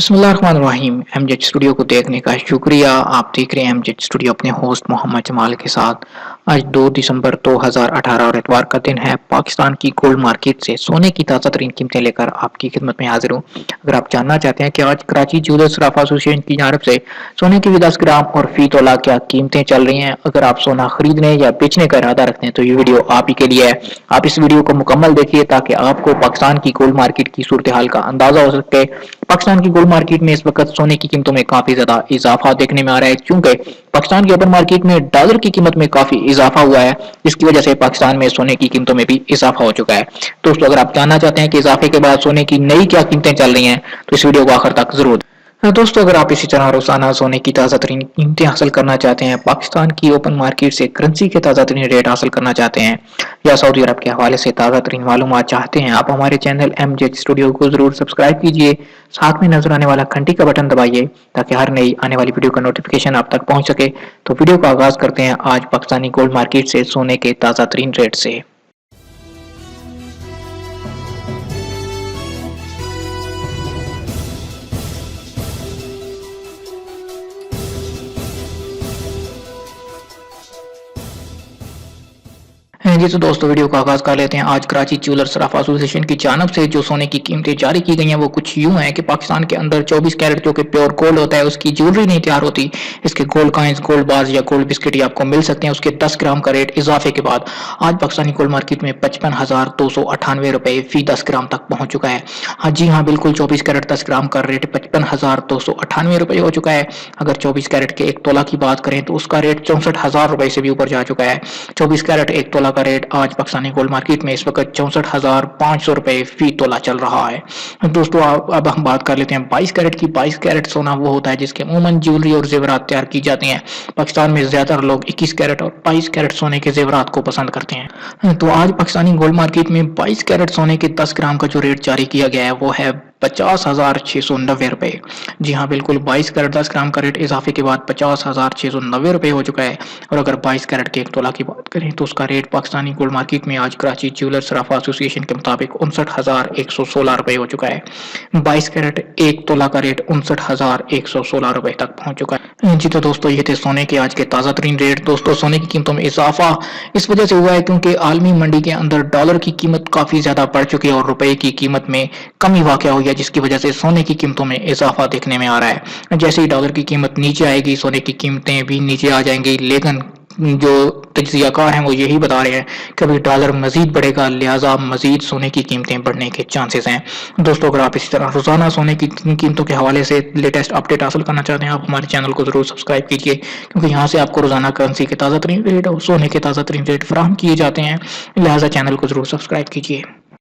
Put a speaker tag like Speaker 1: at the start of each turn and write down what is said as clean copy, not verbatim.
Speaker 1: बिस्मिल्लाहिर्रहमानिर्रहीम। Mz studio को देखने का शुक्रिया। आप देख रहे हैं एमजेड स्टूडियो अपने होस्ट मोहम्मद जमाल के साथ। आज 2 दिसंबर 2018 और इतवार का दिन है। पाकिस्तान की गोल्ड मार्केट से सोने की ताज़ा तरीन कीमतें लेकर आपकी खिदमत में हाजिर हूँ। अगर आप जानना चाहते हैं कि आज कराची ज्वेलर्स सराफा एसोसिएशन की जानब से सोने की भी 10 ग्राम और फी तोला क्या कीमतें चल रही हैं, अगर आप सोना खरीदने या बेचने का इरादा रखते हैं तो ये वीडियो आप ही के लिए है। आप इस वीडियो को मुकम्मल देखिए ताकि आपको पाकिस्तान की गोल्ड मार्केट की सूरत हाल का अंदाजा हो सके। पाकिस्तान की गोल्ड मार्केट में इस वक्त सोने की कीमतों में काफी ज्यादा इजाफा देखने में आ रहा है, क्योंकि पाकिस्तान की ओपन मार्केट में डॉलर की कीमत में काफी इजाफा हुआ है, जिसकी वजह से पाकिस्तान में सोने की कीमतों में भी इजाफा हो चुका है। दोस्तों, अगर आप जानना चाहते हैं कि इजाफे के बाद सोने की नई क्या कीमतें चल रही हैं तो इस वीडियो को आखिर तक जरूर। दोस्तों, अगर आप इसी तरह रोजाना सोने की ताज़ा तरीन कीमतें हासिल करना चाहते हैं, पाकिस्तान की ओपन मार्केट से करेंसी के ताज़ा तरीन रेट हासिल करना चाहते हैं या सऊदी अरब के हवाले से ताज़ा तरीन मालूमात चाहते हैं, आप हमारे चैनल एमजेड स्टूडियो को जरूर सब्सक्राइब कीजिए। साथ में नजर आने वाला घंटी का बटन दबाइए ताकि हर नई आने वाली वीडियो का नोटिफिकेशन आप तक पहुंच सके। तो वीडियो का आगाज करते हैं आज पाकिस्तानी गोल्ड मार्केट से सोने के ताज़ा तरीन रेट से। जी तो दोस्तों, वीडियो का आगाज कर लेते हैं। आज कराची ज्वेलर्स सराफा एसोसिएशन की जानब से जो सोने की कीमतें जारी की गई हैं वो कुछ यूं हैं कि पाकिस्तान के अंदर 24 कैरेट जो कि प्योर गोल्ड होता है उसकी ज्वेलरी नहीं तैयार होती। इसके गोल्ड कॉइंस, गोल्ड बार्स या गोल्ड बिस्किट ही आपको मिल सकते हैं। उसके 10 ग्राम का रेट इजाफे के बाद आज पाकिस्तानी गोल्ड मार्केट में 55,298 रुपए फी 10 ग्राम तक पहुंच चुका है। हाँ जी हाँ, बिल्कुल 24 कैरेट 10 ग्राम का रेट 55,298 रुपए हो चुका है। अगर 24 कैरेट के 1 तोला की बात करें तो उसका रेट 64,000 रुपए से भी ऊपर जा चुका है। 24 कैरेट 1 तोला का रेट आज पाकिस्तानी गोल्ड मार्केट में इस वक्त 64,500 रुपए फी तोला चल रहा है। दोस्तों, अब हम बात कर लेते हैं 22 कैरेट की। 22 कैरेट सोना वो होता है जिसके अमूमन ज्वेलरी और जेवरात तैयार की जाती हैं। पाकिस्तान में ज्यादातर लोग 21 कैरेट और 22 कैरेट सोने के जेवरात को पसंद करते हैं। तो आज पाकिस्तानी गोल्ड मार्केट में 22 कैरेट सोने के 10 ग्राम का जो रेट जारी किया गया है वो है 50,690 रुपए। जी हाँ, बिल्कुल 22 कैरेट 10 ग्राम का रेट इजाफे के बाद 50,690 रुपए हो चुका है। और अगर 22 कैरेट के 1 तोला की बात करें तो उसका रेट पाकिस्तानी गोल्ड मार्केट में आज कराची ज्वेलर्स सराफा एसोसिएशन के मुताबिक 59,116 रुपए हो चुका है। 22 कैरेट 1 तोला का रेट 59,116 रुपए तक पहुंच चुका है। जी तो दोस्तों, ये थे सोने के आज के ताज़ा तरीन रेट। दोस्तों, सोने की कीमतों में इजाफा इस वजह से हुआ है क्योंकि आलमी मंडी के अंदर डॉलर की कीमत काफी ज्यादा बढ़ चुकी है और रुपए की कीमत में कमी वाक़या हुई है, जिसकी वजह से सोने की कीमतों में इजाफा देखने में आ रहा है। जैसे ही डॉलर की कीमत नीचे आएगी सोने की कीमतें भी नीचे आ जाएंगी, लेकिन जो तज्जियाकार हैं वो यही बता रहे हैं कि अभी डॉलर मजीद बढ़ेगा, लिहाजा मजीद सोने की कीमतें बढ़ने के चांसेस हैं। दोस्तों, अगर आप इसी तरह रोजाना सोने की कीमतों के हवाले से लेटेस्ट अपडेट हासिल करना चाहते हैं, आप हमारे चैनल को जरूर सब्सक्राइब कीजिए, क्योंकि यहाँ से आपको रोजाना करेंसी के ताज़ा तरीन रेट और सोने के ताज़ा तरीन रेट फराहम किए जाते हैं। लिहाजा चैनल को जरूर सब्सक्राइब कीजिए।